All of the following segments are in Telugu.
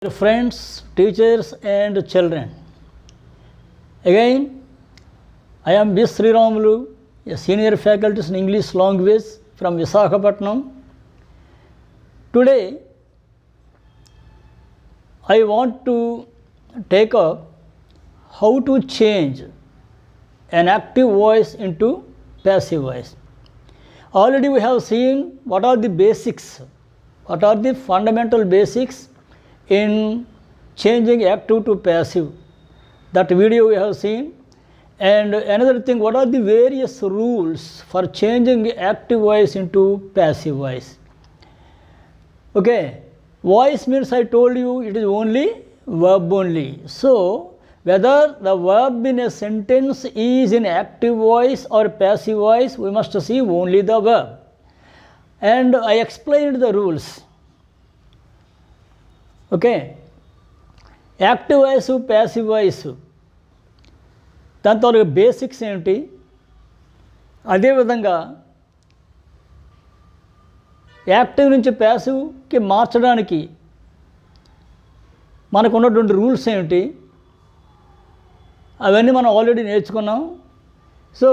Dear friends, teachers and children, again I am B. Sriramulu, a senior faculty in English language from Visakhapatnam. Today I want to take up how to change an active voice into passive voice. Already we have seen what are the basics, what are the fundamental basics in changing active to passive. That video we have seen. And another thing, what are the various rules for changing active voice into passive voice? Okay, voice means I told you it is only verb only. So whether the verb in a sentence is in active voice or passive voice, we must see only the verb. And I explained the rules. Okay active voice passive voice దాంతో బేసిక్స్ ఏమిటి, అదేవిధంగా యాక్టివ్ నుంచి ప్యాసివ్కి మార్చడానికి మనకు ఉన్నటువంటి రూల్స్ ఏమిటి, అవన్నీ మనం ఆల్రెడీ నేర్చుకున్నాం. సో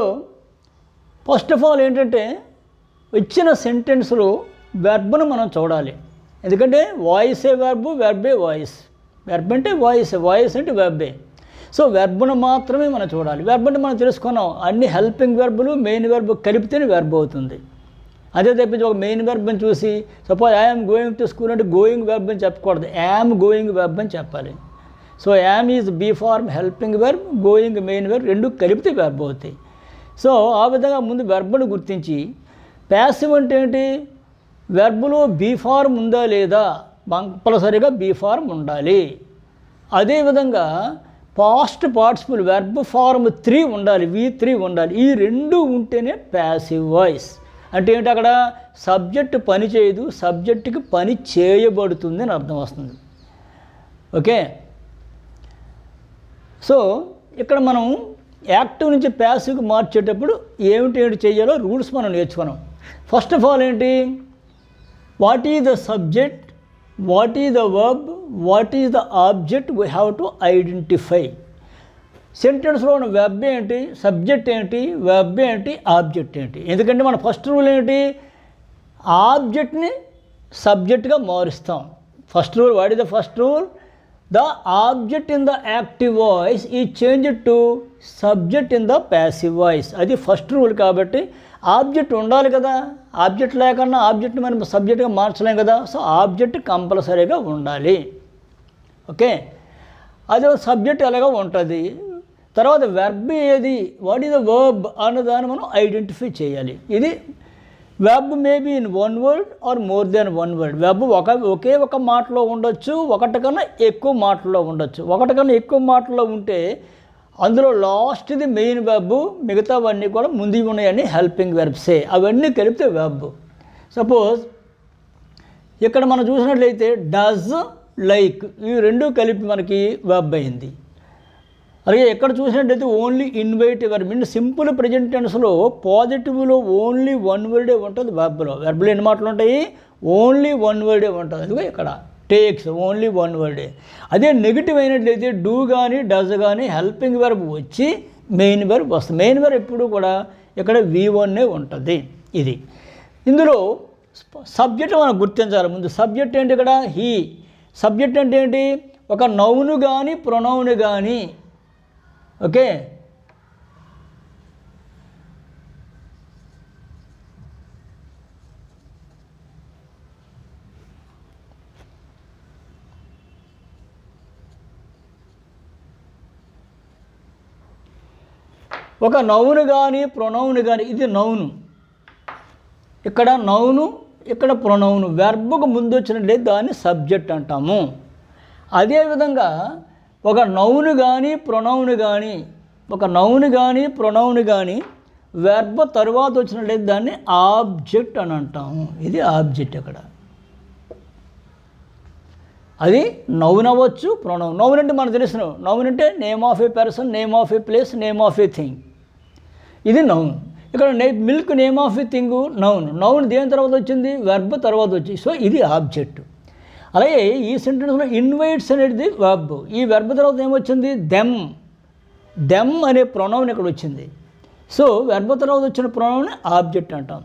ఫస్ట్ ఆఫ్ ఆల్ ఏంటంటే ఇచ్చిన సెంటెన్స్లో వెర్బ్ను మనం చూడాలి. ఎందుకంటే వాయిసే వెర్బ్, వెర్బే వాయిస్. వెర్బ్ అంటే వాయిస్, వాయిస్ అంటే వెర్బే. సో వెర్బ్ను మాత్రమే మనం చూడాలి. వెర్బ్ అంటే మనం తెలుసుకున్నాం, అన్ని హెల్పింగ్ వెర్బులు మెయిన్ వెర్బ్ కలిపితేనే వెర్బ్ అవుతుంది. అదే తప్పించి ఒక మెయిన్ వెర్బ్ని చూసి suppose I'm going to school అంటే గోయింగ్ వెర్బ్ అని చెప్పకూడదు, యామ్ గోయింగ్ వెర్బ్ అని చెప్పాలి. So am is be form helping verb, going main verb, రెండు కలిపితే వెర్బ్ అవుతాయి. సో ఆ విధంగా ముందు వెర్బ్ను గుర్తించి, ప్యాసివ్ అంటే ఏంటి, వెర్బులో బీ ఫార్మ్ ఉందా లేదా, కంపల్సరిగా బీ ఫార్మ్ ఉండాలి. అదేవిధంగా పాస్ట్ పార్టిసిపుల్ వెర్బ్ ఫార్మ్ 3 ఉండాలి, V3 ఉండాలి. ఈ రెండు ఉంటేనే ప్యాసివ్ వాయిస్. అంటే ఏంటి, అక్కడ సబ్జెక్టు పని చేయదు, సబ్జెక్టుకి పని చేయబడుతుంది అని అర్థం వస్తుంది. ఓకే, సో ఇక్కడ మనం యాక్టివ్ నుంచి ప్యాసివ్కి మార్చేటప్పుడు ఏమిటి చేయాలో రూల్స్ మనం నేర్చుకున్నాం. ఫస్ట్ ఆఫ్ ఆల్ ఏంటి, what is the subject, what is the verb, what is the object, we have to identify. సెంటెన్స్లో ఉన్న వెర్బ్ ఏంటి, సబ్జెక్ట్ ఏంటి, వెర్బ్ ఏంటి, ఆబ్జెక్ట్ ఏంటి. ఎందుకంటే మన ఫస్ట్ రూల్ ఏంటి, ఆబ్జెక్ట్ని సబ్జెక్ట్గా మారుస్తాం. First rule, what is the first rule, the object in the active voice is change to subject in the passive voice. అది ఫస్ట్ రూల్. కాబట్టి ఆబ్జెక్ట్ ఉండాలి కదా, ఆబ్జెక్ట్ లేకుండా ఆబ్జెక్ట్ని మనం సబ్జెక్ట్గా మార్చలేం కదా. సో ఆబ్జెక్ట్ కంపల్సరీగా ఉండాలి. ఓకే, అదే సబ్జెక్ట్ ఎలాగో ఉంటుంది. తర్వాత వెర్బ్ ఏది, వాట్ ఈజ్ ద వర్బ్ అన్నదాన్ని మనం ఐడెంటిఫై చేయాలి. ఇది verb maybe in 1 word or more than 1 word. Verb ఒకే ఒక మాటలో ఉండొచ్చు, ఒకటి కన్నా ఎక్కువ మాటల్లో ఉండొచ్చు. ఒకటి కన్నా ఎక్కువ మాటల్లో ఉంటే అందులో లాస్ట్ది మెయిన్ వెర్బ్, మిగతావన్నీ కూడా ముందు ఉన్నాయని హెల్పింగ్ వెర్బ్సే. అవన్నీ కలిపితే వెర్బ్. సపోజ్ ఇక్కడ మనం చూసినట్లయితే డజ్, లైక్, ఇవి రెండు కలిపి మనకి వెర్బ్ అయింది. అలాగే ఎక్కడ చూసినట్లయితే ఓన్లీ ఇన్వైట్ వెర్బ్, అంటే సింపుల్ ప్రెజెంట్ టెన్స్లో పాజిటివ్లో ఓన్లీ 1 వర్డే ఉంటుంది వెర్బ్లో. వెర్బ్లో ఎన్ని మాటలు ఉంటాయి, ఓన్లీ 1 వర్డే ఉంటుంది. అదిగో ఇక్కడ టేక్స్, ఓన్లీ 1 వర్డే. అదే నెగిటివ్ అయినట్లయితే డూ కానీ డజ్ కానీ హెల్పింగ్ వెర్బ్ వచ్చి మెయిన్ వెర్బ్ వస్తుంది. మెయిన్ వెర్బ్ ఎప్పుడు కూడా ఇక్కడ V1 ఉంటుంది. ఇది ఇందులో సబ్జెక్ట్ మనం గుర్తించాలి. ముందు సబ్జెక్ట్ ఏంటి, ఇక్కడ హీ. సబ్జెక్ట్ అంటే ఏంటి, ఒక నౌను కానీ ప్రొనౌన్ కానీ. ఓకే, ఒక నౌను కానీ ప్రొనౌన్ కానీ. ఇది నౌను, ఇక్కడ నౌను, ఇక్కడ ప్రొనౌను. వెర్బ్కు ముందు వచ్చినట్లయితే దాన్ని సబ్జెక్ట్ అంటాము. అదేవిధంగా ఒక నౌను కానీ ప్రొనౌన్ కానీ, ఒక నౌను కానీ ప్రొనౌన్ కానీ వెర్బ్ తర్వాత వచ్చినట్లయితే దాన్ని ఆబ్జెక్ట్ అని అంటాము. ఇది ఆబ్జెక్ట్. అక్కడ అది నౌన్ అవ్వచ్చు, ప్రొనౌన్. నౌన్ అంటే మనకు తెలుసు, నౌన్ అంటే name of A person, name of A place, name of a thing. ఇది నౌన్. ఇక్కడ milk name of a thing noun. Noun దేని తర్వాత వచ్చింది, వెర్బ్ తర్వాత వచ్చింది. సో ఇది ఆబ్జెక్ట్. అలాగే ఈ సెంటెన్స్లో ఇన్వైట్స్ అనేది వెర్బ్. ఈ వెర్బ్ తర్వాత ఏమొచ్చింది? దెమ్ అనే ప్రొనౌన్ ఇక్కడ వచ్చింది. సో వెర్బ్ తర్వాత వచ్చిన ప్రొనౌన్ ఆబ్జెక్ట్ అంటాం.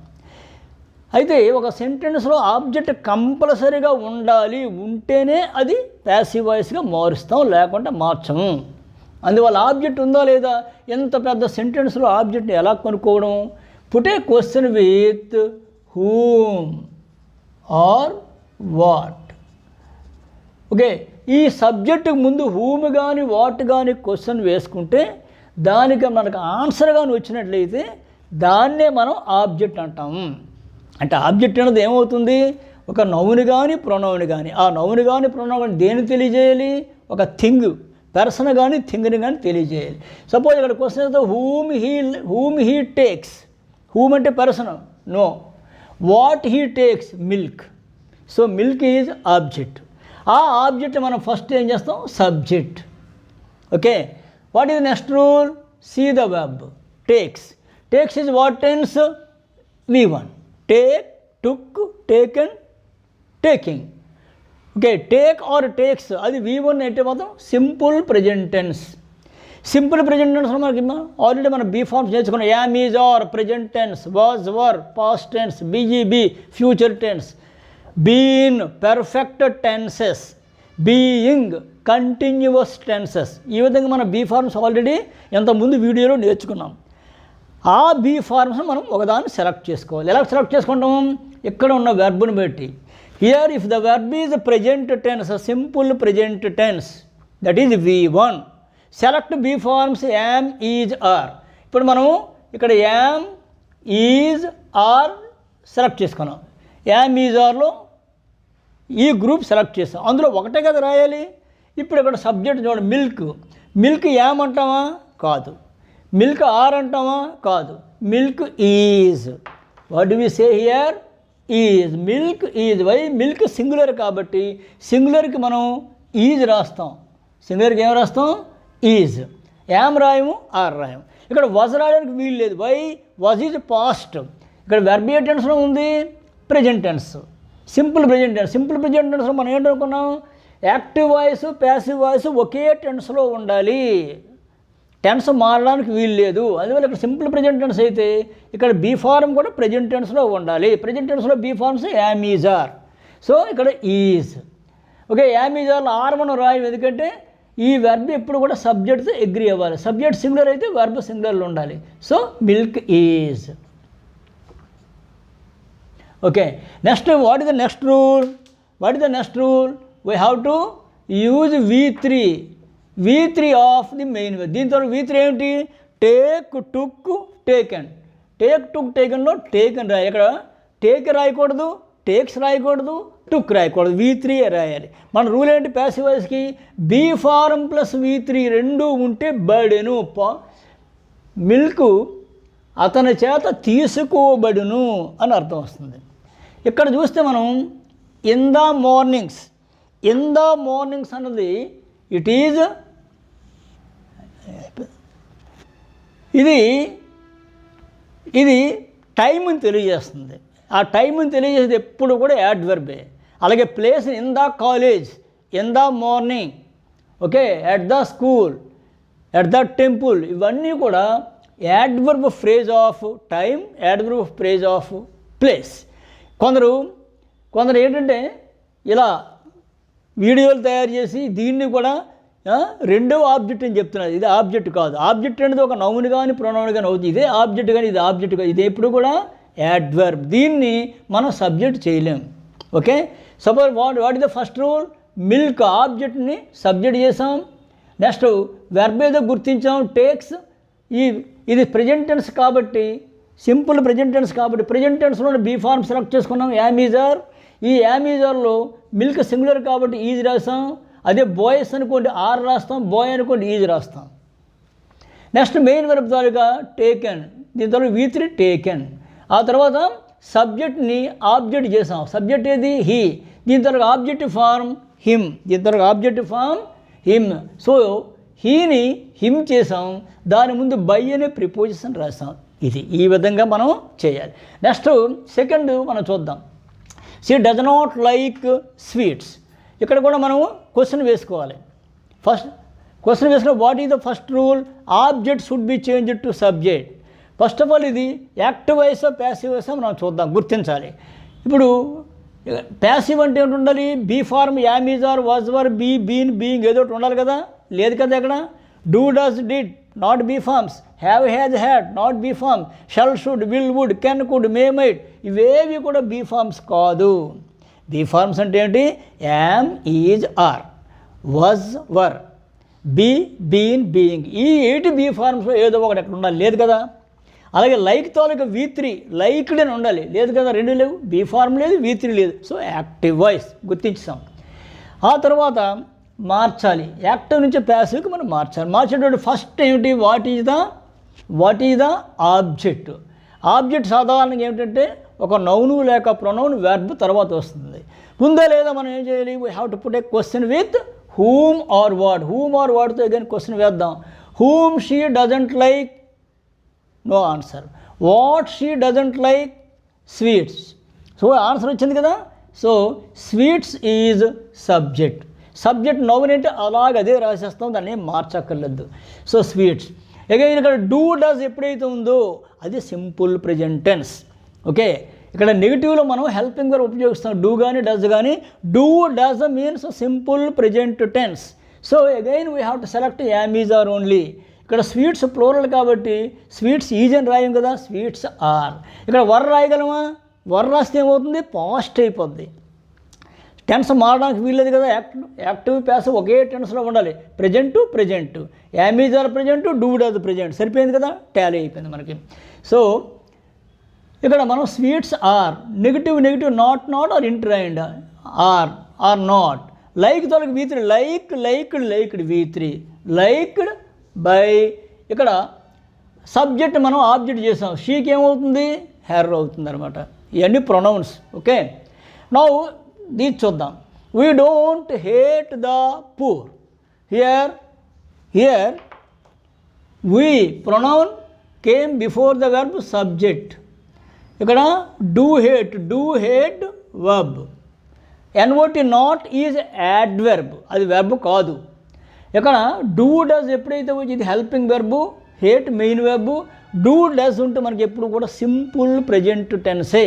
అయితే ఒక సెంటెన్స్లో ఆబ్జెక్ట్ కంపల్సరీగా ఉండాలి, ఉంటేనే అది ప్యాసివ్ వాయిస్గా మారుస్తాం, లేకుంటే మార్చము. అందువల్ల ఆబ్జెక్ట్ ఉందా లేదా? ఎంత పెద్ద సెంటెన్స్లో ఆబ్జెక్ట్ని ఎలా కనుక్కోవడం? Put a question with whom or what. Okay, ఈ సబ్జెక్టుకు ముందు హూమ్ కానీ వాట్ కానీ క్వశ్చన్ వేసుకుంటే దానికి మనకు ఆన్సర్ కానీ వచ్చినట్లయితే దాన్నే మనం ఆబ్జెక్ట్ అంటాము. అంటే ఆబ్జెక్ట్ అనేది ఏమవుతుంది? ఒక నౌన్ కానీ ప్రొనౌన్ కానీ. ఆ నౌన్ కానీ ప్రొనౌన్ కానీ దేన్ని తెలియజేయాలి? ఒక థింగ్, పర్సన్ కానీ థింగ్ని కానీ తెలియజేయాలి. సపోజ్ ఇక్కడ క్వశ్చన్ అయితే హూమ్ హీ టేక్స్. హూమ్ అంటే person, no. What he takes? Milk. So milk is object. ఆ ఆబ్జెక్ట్ మనం ఫస్ట్ ఏం చేస్తాం? Subject. Okay, what is next rule? See the verb takes. Takes is what tense? V1. Take, took, taken, taking. Okay, take or takes అది V1 అంటే మాత్రం simple present tense. Simple present tense మనకి ఆల్రెడీ మనం బీ ఫార్మ్స్ నేర్చుకున్నాం. Am, is, are present tense, was, were past tense, బీజీబీ future tense, been perfect tenses, being continuous tenses. ఈ విధంగా మనం బీ ఫార్మ్స్ ఆల్రెడీ ఎంతకుముందు వీడియోలో నేర్చుకున్నాం. ఆ బీ ఫార్మ్స్ మనం ఒకదాన్ని సెలెక్ట్ చేసుకోవాలి. ఎలా సెలెక్ట్ చేసుకుంటాం? ఇక్కడ ఉన్న వెర్బ్ని బట్టి. Here if the verb is present tense, simple present tense, that is V1. Select be forms am, is, are. ఇప్పుడు మనం ఇక్కడ యామ్, ఈజ్, ఆర్ సెలెక్ట్ చేసుకున్నాం. యామ్, ఈజ్, ఆర్లో ఈ గ్రూప్ సెలెక్ట్ చేస్తాం. అందులో ఒకటే కదా రాయాలి. ఇప్పుడు ఇక్కడ సబ్జెక్ట్ చూడండి, మిల్క్. మిల్క్ యామ్ అంటామా? కాదు. మిల్క్ ఆర్ అంటామా? కాదు. Milk is. What do we say here? Is. Milk is. Why? Milk singular కాబట్టి సింగులర్కి మనం ఈజ్ రాస్తాం. సింగులర్కి ఏం రాస్తాం? ఈజ్. యామ్ రాయము, ఆర్ రాయము. ఇక్కడ వజ్ రాయడానికి వీలు లేదు. వై? Was is past. ఇక్కడ వెర్బ్ ఏ టెన్స్లో ఉంది? Present tense, simple present tense. Simple present టెన్స్లో మనం ఏంటనుకున్నాం? యాక్టివ్ వాయిస్, ప్యాసివ్ వాయిస్ ఒకే టెన్స్లో ఉండాలి, టెన్స్ మారడానికి వీలు లేదు. అందువల్ల ఇక్కడ సింపుల్ ప్రెజెంట్ టెన్స్ అయితే ఇక్కడ బీ ఫార్మ్ కూడా ప్రెజెంట్ టెన్స్లో ఉండాలి. ప్రెజెంట్ టెన్స్లో be forms am, is, are. So ఇక్కడ ఈజ్. ఓకే, యామ్, ఈజ్, ఆర్లో ఆర్ మనం రాయం. ఎందుకంటే ఈ వెర్బ్ ఎప్పుడు కూడా సబ్జెక్ట్తో అగ్రీ అవ్వాలి. సబ్జెక్ట్ సింగులర్ అయితే వెర్బ్ సింగులర్లో ఉండాలి. So milk is. Okay, next what is the next rule? What is the next rule? We have to use V3 of the main verb. దీని తర్వాత V3 ఏమిటి? Take, took, taken. టేక్, టుక్, టేకెన్లో టేకెన్ రాయాలి. ఇక్కడ టేక్ రాయకూడదు, టేక్స్ రాయకూడదు, టుక్ రాయకూడదు, V3 రాయాలి. మన రూల్ ఏంటి? ప్యాసివ్ వాయిస్కి బీ ఫార్మ్ ప్లస్ V3 రెండు ఉంటే బర్డెను. మిల్క్ అతని చేత తీసుకోబడును అని అర్థం వస్తుంది. ఇక్కడ చూస్తే మనం in the mornings. In the mornings అన్నది ఇట్ ఈజ్, ఇది టైంని తెలియజేస్తుంది. ఆ టైంని తెలియజేసేది ఎప్పుడు కూడా యాడ్వర్బే. అలాగే place in the college, in the morning, okay, at the school, at the temple, ఇవన్నీ కూడా adverb phrase of time, adverb phrase of place. కొందరు ఏంటంటే ఇలా వీడియోలు తయారు చేసి దీన్ని కూడా రెండవ ఆబ్జెక్ట్ అని చెప్తున్నారు. ఇది ఆబ్జెక్ట్ కాదు. ఆబ్జెక్ట్ అనేది ఒక నౌన్ కానీ ప్రొనౌన్ కానీ అవుతుంది. ఇదే ఆబ్జెక్ట్ కానీ ఇది ఆబ్జెక్ట్ కాదు. ఇది ఎప్పుడు కూడా యాడ్వర్బ్. దీన్ని మనం సబ్జెక్ట్ చేయలేం. Okay, suppose what is the first rule? Milk ఆబ్జెక్ట్ని సబ్జెక్ట్ చేసాం. నెక్స్ట్ వెర్బ్ ఏదో గుర్తించాం, టేక్స్. ఇది ప్రెజెంట్ టెన్స్ కాబట్టి, సింపుల్ ప్రెజెంట్ టెన్స్ కాబట్టి ప్రెజెంట్ టెన్స్లో బీ ఫార్మ్ సెలెక్ట్ చేసుకున్నాం, యామ్, ఈజ్, ఆర్. ఈ యామ్, ఈజ్, ఆర్లో మిల్క్ సింగులర్ కాబట్టి ఈజ్ రాస్తాం. అదే బాయ్స్ అనుకోండి ఆర్ రాస్తాం, బాయ్ అనుకోండి ఈజ్ రాస్తాం. నెక్స్ట్ మెయిన్ వెర్బ్ తాలూకా టేకెన్. దీని తర్వాత V3 టేకెన్. ఆ తర్వాత సబ్జెక్ట్ని ఆబ్జెక్ట్ చేసాం. సబ్జెక్ట్ ఏది? హీ. దీని తర్వాత ఆబ్జెక్టివ్ ఫార్మ్ హిమ్. సో హీని హిమ్ చేసాం, దాని ముందు బై అనే ప్రిపోజిషన్ రాసాం. ఈ విధంగా మనం చేయాలి. నెక్స్ట్ సెకండ్ మనం చూద్దాం. She does not like sweets. ఇక్కడ కూడా మనం క్వశ్చన్ వేసుకోవాలి. ఫస్ట్ క్వశ్చన్ వేసుకున్న what is the first rule? Object should be changed to subject. First of all ఇది యాక్టివ్ వాయిస్ ప్యాసివ్ వాయిస్ మనం చూద్దాం, గుర్తించాలి. ఇప్పుడు ప్యాసివ్ అంటే ఏంటి ఉండాలి? Be form, am, is, are, was, were, be, been, being ఏదో ఒకటి ఉండాలి కదా, లేదు కదా. ఇక్కడ do, does, did not be forms, have, has, had not be form, shall, should, will, would, can, could, may, might ఇవేవి కూడా బీ ఫార్మ్స్ కాదు. బీ ఫార్మ్స్ అంటే ఏంటి? Am, is, are, was, were, be, been, being ఈ 8 బీ ఫార్మ్స్లో ఏదో ఒకటి ఎక్కడ ఉండాలి, లేదు కదా. అలాగే లైక్ తాలూకా V3 లైక్డ్ అని ఉండాలి, లేదు కదా, 2 లేవు, బీ ఫార్మ్ లేదు, V3 లేదు. సో యాక్టివ్ వాయిస్ గుర్తించాం. ఆ తర్వాత మార్చాలి, యాక్టివ్ నుంచి ప్యాసివ్కి మనం మార్చాలి. మార్చేటప్పుడు ఫస్ట్ ఏమిటి? What is the object. Object సాధారణంగా ఏమిటంటే ఒక నౌను లేక ప్రొనౌన్ వెర్బ్ తర్వాత వస్తుంది. ఉందా లేదా మనం ఏం చేయాలి? We have to put a question with whom or what. Whom or వాట్తో అగైన్ క్వశ్చన్ వేద్దాం. Whom she doesn't like, no answer. What she doesn't like, sweets. So answer వచ్చింది కదా. So sweets is subject. Subject noun అంటే అలాగే అదే రాసేస్తాం, దాన్ని మార్చక్కర్లేదు. So sweets. అగైన్ ఇక్కడ డూ డస్ ఎప్పుడైతే ఉందో అది సింపుల్ ప్రెజెంట్ టెన్స్. ఓకే, ఇక్కడ నెగిటివ్లో మనం హెల్పింగ్ వర్బ్ ఉపయోగిస్తాం, డూ కానీ డస్ కానీ. Do does means simple present tense. So again we have to select am, is, are only. ఇక్కడ స్వీట్స్ ప్లూరల్ కాబట్టి స్వీట్స్ ఈజ్ అని రాయం కదా, స్వీట్స్ ఆర్. ఇక్కడ వర్ రాయగలమా? వర్ రాస్తే ఏమవుతుంది? పాస్ట్ అయిపోద్ది. టెన్స్ మారడానికి వీల్లేదు కదా. యాక్టివ్ ప్యాసివ్ ఒకే టెన్స్లో ఉండాలి. Present, am, is, are present, do does present. సరిపోయింది కదా, టాలీ అయిపోయింది మనకి. సో ఇక్కడ మనం sweets are negative not are ఇంటరైండ్ ఆర్ నాట్. లైక్ తొలగి V3 liked V3 liked by. ఇక్కడ సబ్జెక్ట్ మనం ఆబ్జెక్ట్ చేసాం, షీకి ఏమవుతుంది? హెర్ అవుతుంది అనమాట. ఇవన్నీ ప్రొనౌన్స్. ఓకే, నౌ దీన్ని చూద్దాం. We don't hate the poor. Here we pronoun came before the verb subject. ఇక్కడ do hate verb. NOT not is adverb, అది వెర్బ్ కాదు. ఇక్కడ డూ డస్ ఎప్పుడైతే వచ్చింది helping verb, hate main verb. Do does ఉంటే మనకి ఎప్పుడు కూడా సింపుల్ ప్రెజెంట్ టెన్సే.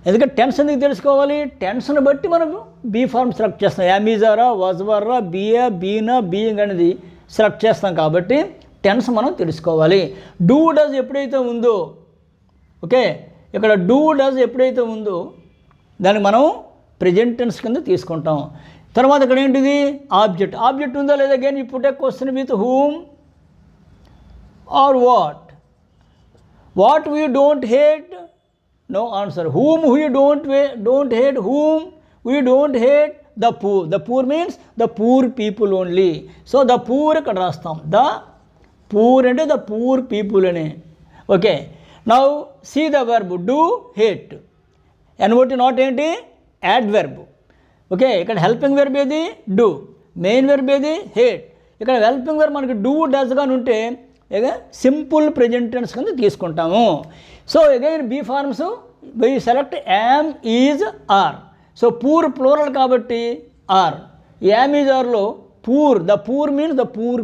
ఎందుకంటే టెన్స్ ఎందుకు తెలుసుకోవాలి? టెన్స్ని బట్టి మనం బీ ఫార్మ్ సెలెక్ట్ చేస్తాం. Am, is, are, was, were, be, been, being అనేది సెలెక్ట్ చేస్తాం కాబట్టి టెన్స్ మనం తెలుసుకోవాలి. డూ డస్ ఎప్పుడైతే ఉందో, ఓకే, ఇక్కడ డూ డస్ ఎప్పుడైతే ఉందో దాన్ని మనం ప్రెజెంట్ టెన్స్ కింద తీసుకుంటాం. తర్వాత ఇక్కడ ఏంటిది? ఆబ్జెక్ట్ ఉందా లేదా? Again you put a question with whom or what we don't hate, no answer. Whom we don't hate, whom we don't hate the poor. The poor means the poor people only. So the poor ఇక్కడ రాస్తాం. ద పూర్ అంటే ద పూర్ పీపుల్ అనే. Okay, now see the verb do hate. NOT not ఏంటి? యాడ్వర్బ్. ఓకే, ఇక్కడ హెల్పింగ్ వెర్బ్ ఏది? డూ. మెయిన్ వెర్బ్ ఏది? హేట్. ఇక్కడ హెల్పింగ్ వెర్బ్ మనకి డూ డస్ కానీ ఉంటే సింపుల్ ప్రెజెంట్ టెన్స్ కింద తీసుకుంటాము. So again be forms we select am, is, are. So poor plural కాబట్టి ఆర్. యామ్, ఈజ్, ఆర్లో poor, the poor means the poor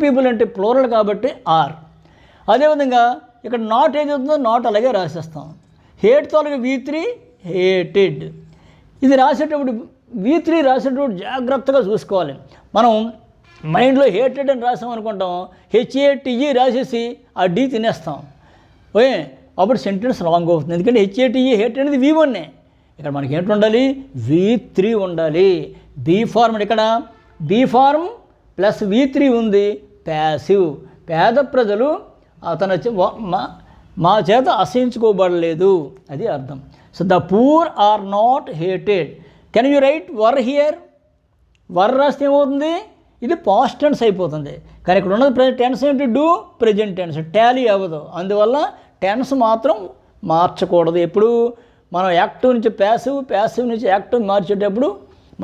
people అంటే ప్లూరల్ కాబట్టి ఆర్. అదేవిధంగా ఇక్కడ నాట్ ఏది అవుతుందో నాట్ అలాగే రాసేస్తాం. Hate తోలకి V3 hated. ఇది రాసేటప్పుడు V3 రాసేటప్పుడు జాగ్రత్తగా చూసుకోవాలి. మనం మైండ్లో హేటెడ్ అని రాసాం అనుకుంటాం, HATE రాసేసి ఆ D తినేస్తాం. ఓకే, అప్పుడు సెంటెన్స్ రాంగ్ అవుతుంది. ఎందుకంటే HATE హేట్ అనేది V1. ఇక్కడ మనకి ఏంటి ఉండాలి? V3 ఉండాలి. బీ ఫార్మ్ ఇక్కడ బీ ఫార్మ్ ప్లస్ V3 ఉంది. ప్యాసివ్. పేద ప్రజలు మా చేత అసహించుకోబడలేదు, అది అర్థం. So the poor are not hated. Can you write were here? Were రాస్తే ఏమవుతుంది? ఇది పాస్ట్ టెన్స్ అయిపోతుంది. కానీ ఇక్కడ ఉన్నది టెన్స్ ఏంటి? Do present tense. టాలీ అవ్వదు. అందువల్ల టెన్స్ మాత్రం మార్చకూడదు. ఎప్పుడు మనం యాక్టివ్ నుంచి ప్యాసివ్ నుంచి యాక్టివ్ మార్చేటప్పుడు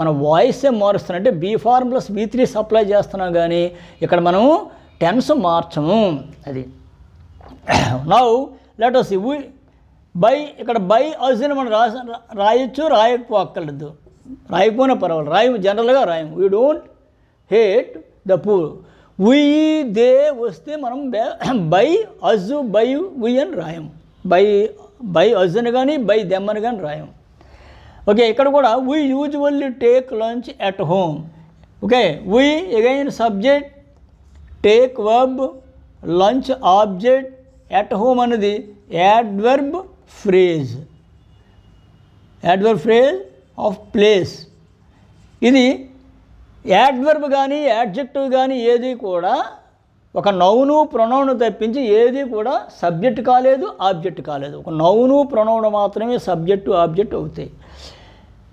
మనం వాయిసే మారుస్తున్నాం. అంటే be form plus V3 supply చేస్తున్నాం, కానీ ఇక్కడ మనము టెన్స్ మార్చము. అది now let us see. By ఇక్కడ బై అస్ అని మనం రాయొచ్చు, రాయకపోక్కర్లేదు. రాయకపోయినా పర్వాలేదు, రాయం జనరల్గా రాయం. We don't hate the poor. We they వస్తే మనం బై అజ్ బై వీ అని రాయం. బై అజ్ అని కానీ బై దెమ్ అని కానీ రాయం. ఓకే, ఇక్కడ కూడా we usually take lunch at home. Okay, we again subject, take verb, lunch object, at home అనేది adverb phrase, adverb phrase of place. ఇది యాడ్వర్బ్ కానీ యాడ్జెక్టివ్ కానీ ఏది కూడా ఒక నౌను ప్రొనౌన్ తప్పించి ఏది కూడా సబ్జెక్ట్ కాలేదు, ఆబ్జెక్ట్ కాలేదు. ఒక నౌను ప్రొనౌన్ మాత్రమే సబ్జెక్టు ఆబ్జెక్ట్ అవుతాయి.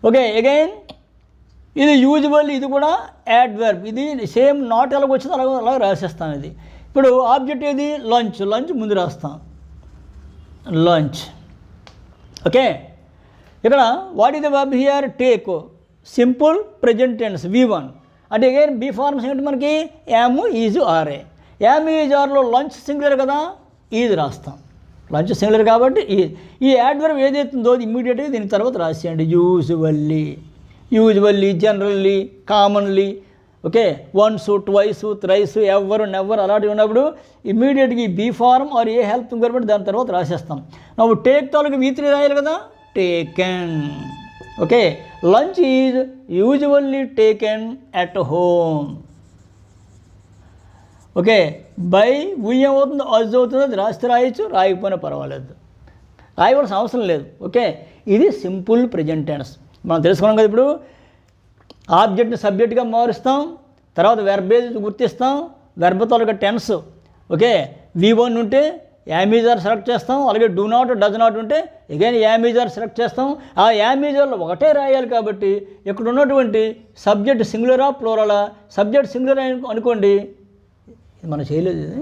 ఓకే, అగైన్ ఇది యూజువల్, ఇది కూడా యాడ్వర్బ్. ఇది సేమ్ నాట్ ఎలాగ వచ్చిందో అలాగే రాసేస్తాం. ఇది ఇప్పుడు ఆబ్జెక్ట్ ఏది లంచ్, లంచ్ ముందు రాస్తాం లంచ్. ఓకే, ఇక్కడ what is the verb here? Take, simple present tense V1. అంటే అగైన్ బీ ఫార్మ్స్ ఏంటి మనకి? Am, is, are. Am, is, ఆర్లో లంచ్ సింగులర్ కదా, ఈజ్ రాస్తాం. లంచ్ సింగులర్ కాబట్టి ఈ యాడ్వర్బ్ ఏదైతుందో ఇమ్మీడియట్గా దీని తర్వాత రాసేయండి. Usually, usually, generally, commonly. Okay, once, twice, thrice, ever, never అలాంటివి ఉన్నప్పుడు ఇమ్మీడియట్గా be form or a help కాబట్టి దాని తర్వాత రాసేస్తాం. నువ్వు టేక్ తాలూకు V3 రాయాలి కదా, taken. Okay, lunch is usually taken at home. Okay, by we ఏమవుతుందో అజ్ అవుతుందో అది రాస్తే రాయొచ్చు, రాయకపోయినా పర్వాలేదు, రాయవలసిన అవసరం లేదు. ఓకే, ఇది సింపుల్ ప్రెజెంట్ టెన్స్. మనం తెలుసుకున్నాం కదా. ఇప్పుడు ఆబ్జెక్ట్ని సబ్జెక్ట్గా మారుస్తాం, తర్వాత వెర్బేజ్ గుర్తిస్తాం, వెర్బ్ తాలూకా టెన్స్. ఓకే, V1 ఉంటే యామీజర్ సెలెక్ట్ చేస్తాం, అలాగే డూ నాట్, డజ్ నాట్ ఉంటే అగైన్ యామీజర్ సెలెక్ట్ చేస్తాం. ఆ యామీజర్లో ఒకటే రాయాలి కాబట్టి ఇక్కడ ఉన్నటువంటి సబ్జెక్ట్ సింగులరా ప్లూరలా? సబ్జెక్ట్ సింగులర్ అనుకోండి, ఇది మనం చేయలేదు. ఇది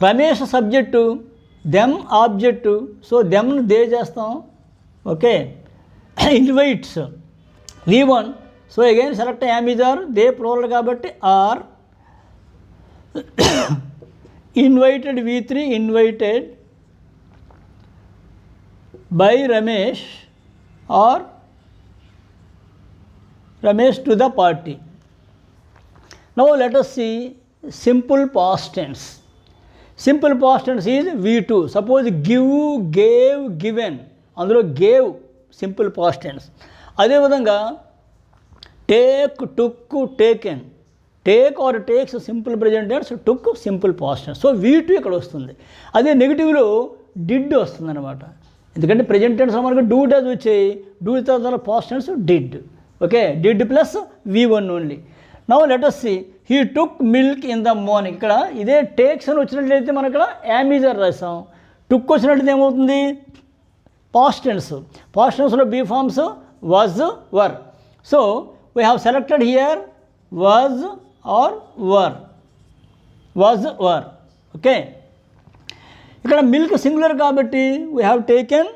Ramesh subject, them object, so దెమ్ను దే చేస్తాం. Okay, invites V1, so again select am is are, they plural కాబట్టి are. Invited V3, invited by Ramesh are Ramesh to the party. Now let us see simple past tense. Simple past tense is V2. Suppose give, gave, given. అందులో gave simple past tense. అదేవిధంగా take, took, taken. Take or takes simple present tense, took simple past tense. So V2 ఇక్కడ వస్తుంది. అదే నెగిటివ్లో డిడ్ వస్తుంది అనమాట. ఎందుకంటే ప్రెజెంట్ టెన్స్లో మనకు డూ డస్ వచ్చాయి, డూ తర్వాత past tense did. Okay, did plus V1 ఓన్లీ. Now let us see, he took milk in the morning. ఇక్కడ ఇదే టేక్స్ అని వచ్చినట్లయితే మనం ఇక్కడ యామీజర్ రాసాం, టుక్ వచ్చినట్లయితే ఏమవుతుంది? Past tense. పాస్ట్ టెన్స్లో be forms was, were. So we have selected here was or were, was, were. Okay, ఇక్కడ మిల్క్ సింగులర్ కాబట్టి we have taken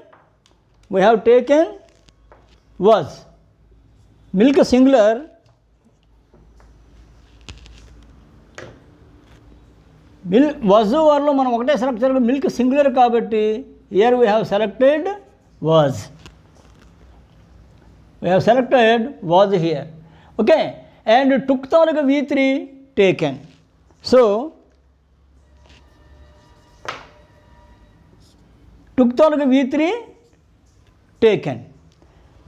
was. Milk singular, was వార్లో మనం ఒకటే సెలెక్ట్ చేయాలి. మిల్క్ సింగులర్ కాబట్టి here we have selected was, here. Okay, and took తాలూకా V3 టేకెన్. సో టుక్ తాలూకా V3 టేకెన్.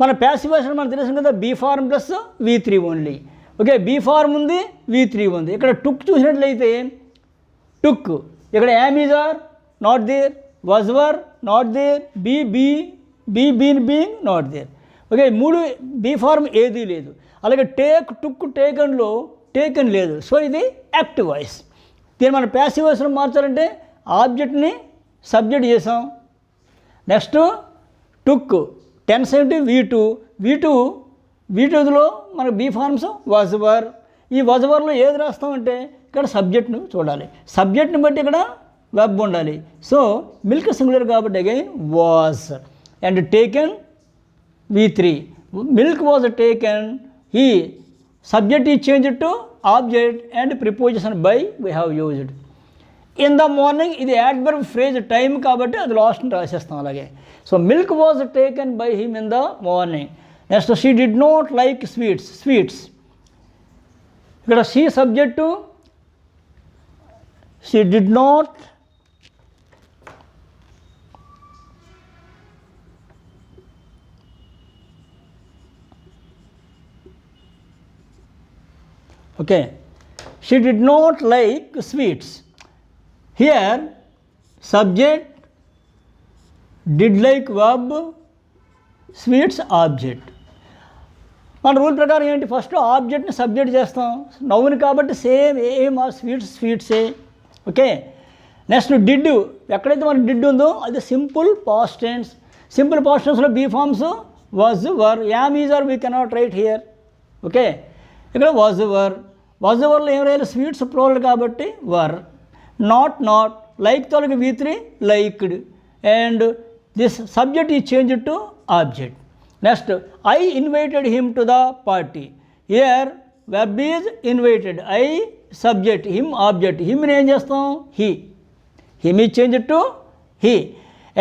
మన ప్యాసివ్ వర్షన్ మనకు తెలుసు కదా, be form plus V3 only. Okay, be form ఉంది, V3 ఉంది. ఇక్కడ టుక్ చూసినట్లయితే టుక్, ఇక్కడ am is are not there, was were not there, been not there. Okay, 3 be form ఏదీ లేదు. అలాగే టేక్, టుక్, టేకన్లో టేకన్ లేదు. సో ఇది యాక్టివ్ వాయిస్. దీన్ని మనం ప్యాసివ్ వాయిస్లో మార్చాలంటే ఆబ్జెక్ట్ని సబ్జెక్ట్ చేసాం. నెక్స్ట్ టుక్, టెన్స్ ఏంటి? V2లో మనకు బీ ఫార్మ్స్ వాజ్ వర్. ఈ వాజ్ వర్లో ఏది రాస్తామంటే ఇక్కడ సబ్జెక్ట్ను చూడాలి, సబ్జెక్ట్ని బట్టి ఇక్కడ వెబ్ ఉండాలి. సో మిల్క్ సింగులర్ కాబట్టి again was, and taken V3. Milk was taken, he, subject is changed to object and preposition by we have used. In the morning ఇది యాడ్వర్బ్ ఫ్రేజ్ టైం కాబట్టి అది లాస్ట్ని రాసేస్తాం అలాగే. So milk was taken by him in the morning. Next she did not like sweets. ఇక్కడ she subject, she did not okay, she did not like sweets. Here subject, did like verb, sweets object. మన రూల్ ప్రకారం ఏంటి, ఫస్ట్ ఆబ్జెక్ట్ని సబ్జెక్ట్ చేస్తాం, నౌన్ కాబట్టి సేమ్ ఏం ఆ స్వీట్సే. ఓకే, నెక్స్ట్ డిడ్, ఎక్కడైతే మనకి డిడ్ ఉందో అది simple past tense. Simple past టెన్స్లో be forms was, were, am, is, are we cannot write here. Okay, ఇక్కడ వాజ్ వర్లో ఏం రాయాలి, స్వీట్స్ ప్రోల్ కాబట్టి వర్. నాట్ లైక్ తోలకి V3 liked, and this subject is change to object. Next I invited him to the party. Here verb is invited, I subject, him object. హిమ్ని ఏం చేస్తాం, him is change to he.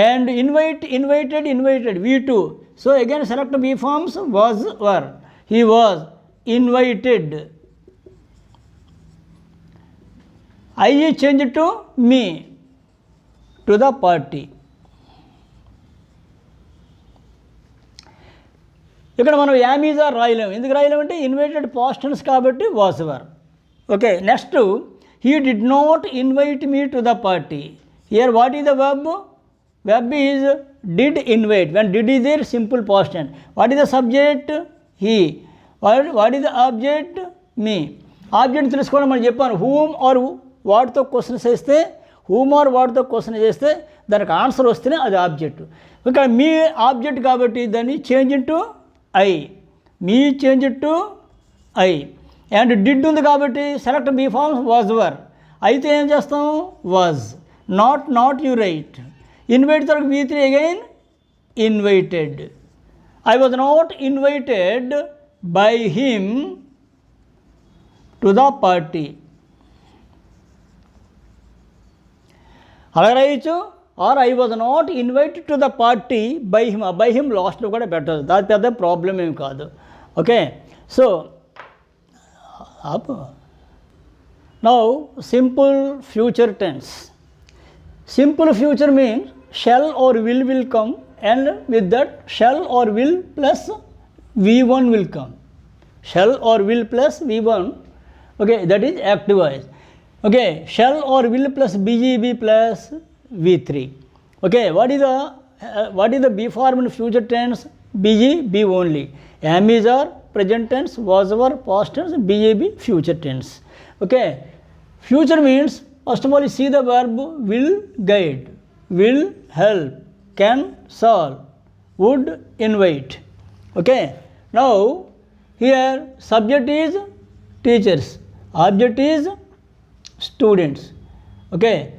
And invited V2. So again select be forms was, were. He was invited. I is changed to me to the party. ఇక్కడ మనం యామ్ ఈజ్ ఆర్ రాయలేము. ఎందుకు రాయలేమంటే ఇన్వైటెడ్ పాస్ట్ టెన్స్ కాబట్టి was, were. Okay, next he did not invite me to the party. Here what is the verb, verb is did invite. When did is there simple past tense. What is the subject, he. What is the object, me. Object తెలుసుకోవడం మనం చెప్పాను, హూమ్ ఆర్ వాటితో క్వశ్చన్ చేస్తే, హూమ్ ఆర్ వాటితో క్వశ్చన్ చేస్తే దానికి ఆన్సర్ వస్తేనే అది ఆబ్జెక్ట్. ఇక్కడ మీ ఆబ్జెక్ట్ కాబట్టి దాన్ని change to I, me change to I. And did ఉంది కాబట్టి select be forms was, were. అయితే ఏం చేస్తాం, was. Not you right. Invite తర్వాత V3 again invited. I was not invited by him to the party. అలా రాయొచ్చు, or I was not invited to the party by him. By him లాస్ట్లో కూడా పెట్టదు, దాని పెద్ద ప్రాబ్లం ఏం కాదు. Okay, so now simple future tense. Simple future means shall or will come, and with that shall or will plus V1 will come. Shall or will plus V1. Okay, that is active voice. Okay, shall or will plus BGB plus V3. Okay, what is the B form in future tense? BGB only. Am, is, are present tense, was, were past tense, BGB future tense. Okay, future means first of all you see the verb will guide, will help, can solve, would invite. Okay, now here subject is teachers, object is students. Okay,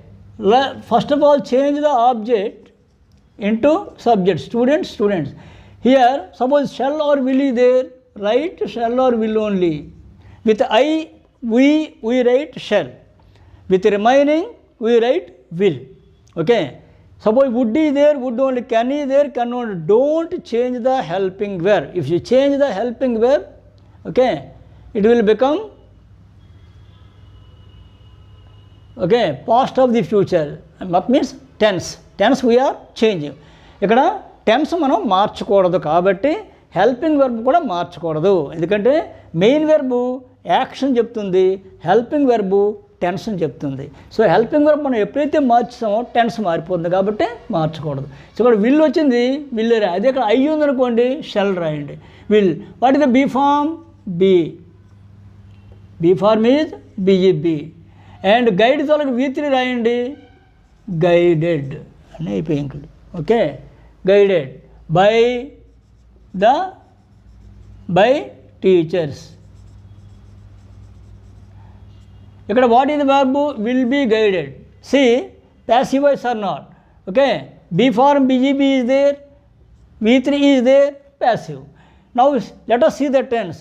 first of all change the object into subject, students. Here suppose shall or will is there, write shall or will only. With I we write shall, with remaining we write will. Okay, suppose would is there, would only. Can is there, can only. Don't change the helping verb. If you change the helping verb, okay, it will become okay past of the future. What means tense we are changing. ఇక్కడ టెన్స్ మనం మార్చకూడదు కాబట్టి హెల్పింగ్ వెర్బ్ కూడా మార్చకూడదు. ఎందుకంటే మెయిన్ వెర్బ్ యాక్షన్ చెప్తుంది, హెల్పింగ్ వెర్బ్ టెన్స్ అని చెప్తుంది. సో హెల్పింగ్ వర్బ్ మనం ఎప్పుడైతే మార్చామో టెన్స్ మారిపోతుంది కాబట్టి మార్చకూడదు. సో ఇక్కడ విల్ వచ్చింది, విల్ రా. అదే ఇక్కడ ఐ ఉందనుకోండి, షెల్ రాయండి. Will. What is the be form, be form is BGB. And guide తోలకి V3 రాయండి, గైడెడ్ అని అయిపోయింది ఇక్కడ. ఓకే, గైడెడ్ బై టీచర్స్. ఇక్కడ what is the verb, will be guided. See passive voice or not. Okay, be form BGB is there, V3 is there, passive. Now let us see the tense.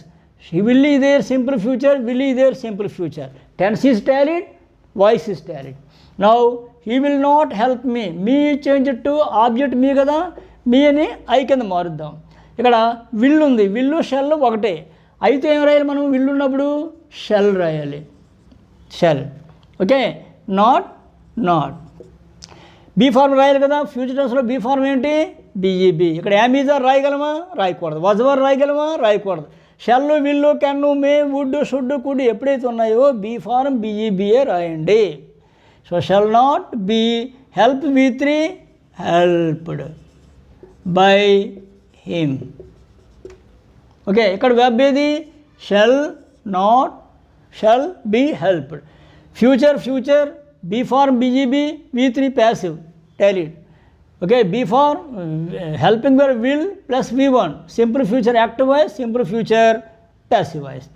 Will is there, simple future, will is there, simple future. Tense is tallied, voice is tallied. Now he will not help me change to object me కదా, మీ అని ఐ కింద మారుద్దాం. ఇక్కడ విల్ ఉంది, విల్లు షెల్ ఒకటే. అయితే ఏం రాయాలి మనం? విల్ ఉన్నప్పుడు షెల్ రాయాలి, shall. Okay, not be form రాయాలి కదా. ఫ్యూచర్ టెన్స్లో బీ ఫార్మ్ ఏంటి? బిఈబి. ఇక్కడ యామీజర్ రాయగలమా? రాయకూడదు. వజవర్ రాయగలమా? రాయకూడదు. Shall, will, can, may, would, should, could ఎప్పుడైతే ఉన్నాయో బీ ఫార్మ్ బిఈబిఏ రాయండి. So shall not be help V3 helped by him. Okay, ఇక్కడ వెబ్ ఏది? Shall not, shall be helped. Future be form బిఈబి, V3 passive tallied. Okay, be form helping verb will plus V1 simple future active voice, simple future passive voice.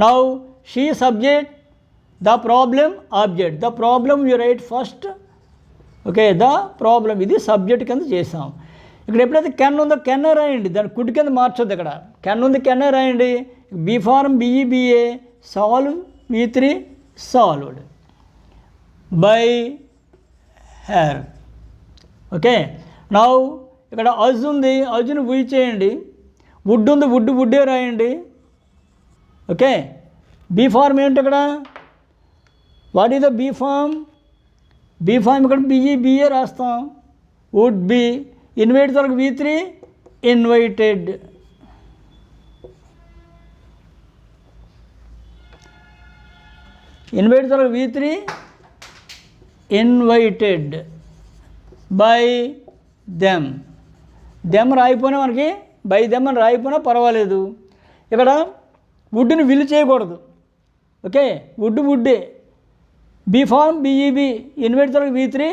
Now she subject, the problem object. The problem you write first. Okay, the problem ఇది సబ్జెక్ట్ కింద చేసాం. ఇక్కడ ఎప్పుడైతే కెన్ ఉందో కెన్నే రాయండి, దాన్ని కుడి కింద మార్చొద్దు. ఇక్కడ కెన్ ఉంది, కెన్నే రాయండి. బీ ఫార్మ్ బిఈబిఏ solve, V3 solved by her. Okay, now ఇక్కడ అజ్ ఉంది, అజ్ను వీ చేయండి. వుడ్ ఉంది, వుడ్డే రాయండి. ఓకే, బీ ఫార్మ్ ఏంటి ఇక్కడ? What is the be form? Be form ఇక్కడ బిఈబిఏ రాస్తాం. వుడ్ బి, ఇన్వైట్ తరకు V3 ఇన్వైటెడ్. ఇన్వైట్ తరకు V3 invited by them. Them రాయిపోయినా మనకి బై దెమ్ అని రాయిపోయినా పర్వాలేదు. ఇక్కడ వుడ్ని విల్ చేయకూడదు. ఓకే, వుడ్డే. బీ ఫార్మ్ బిఈబి, ఇన్వైట్ తరకు V3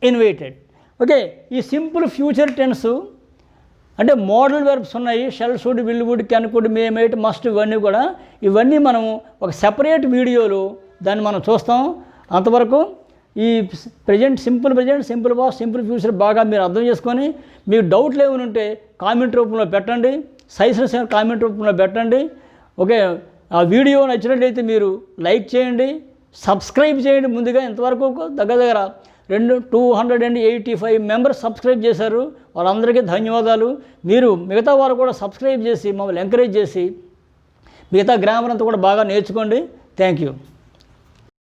ఇన్వైటెడ్. ఓకే, ఈ సింపుల్ ఫ్యూచర్ టెన్స్ అంటే మోడల్ వెర్బ్స్ ఉన్నాయి. Shall, should, will, would, can, could, may, might, must, ఇవన్నీ కూడా. ఇవన్నీ మనం ఒక సెపరేట్ వీడియోలో దాన్ని మనం చూస్తాం. అంతవరకు ఈ present, simple past, simple future బాగా మీరు అర్థం చేసుకొని మీకు డౌట్లు ఏమైనా ఉంటే కామెంట్ రూపంలో పెట్టండి, సజెషన్స్ కామెంట్ రూపంలో పెట్టండి. ఓకే, ఆ వీడియో నచ్చినట్లయితే మీరు లైక్ చేయండి, సబ్స్క్రైబ్ చేయండి. ముందుగా ఇంతవరకు దగ్గర 285 మెంబర్స్ సబ్స్క్రైబ్ చేశారు. వాళ్ళందరికీ ధన్యవాదాలు. మీరు మిగతా వారు కూడా సబ్స్క్రైబ్ చేసి మమ్మల్ని ఎంకరేజ్ చేసి మిగతా గ్రామర్ అంతా కూడా బాగా నేర్చుకోండి. Thank you.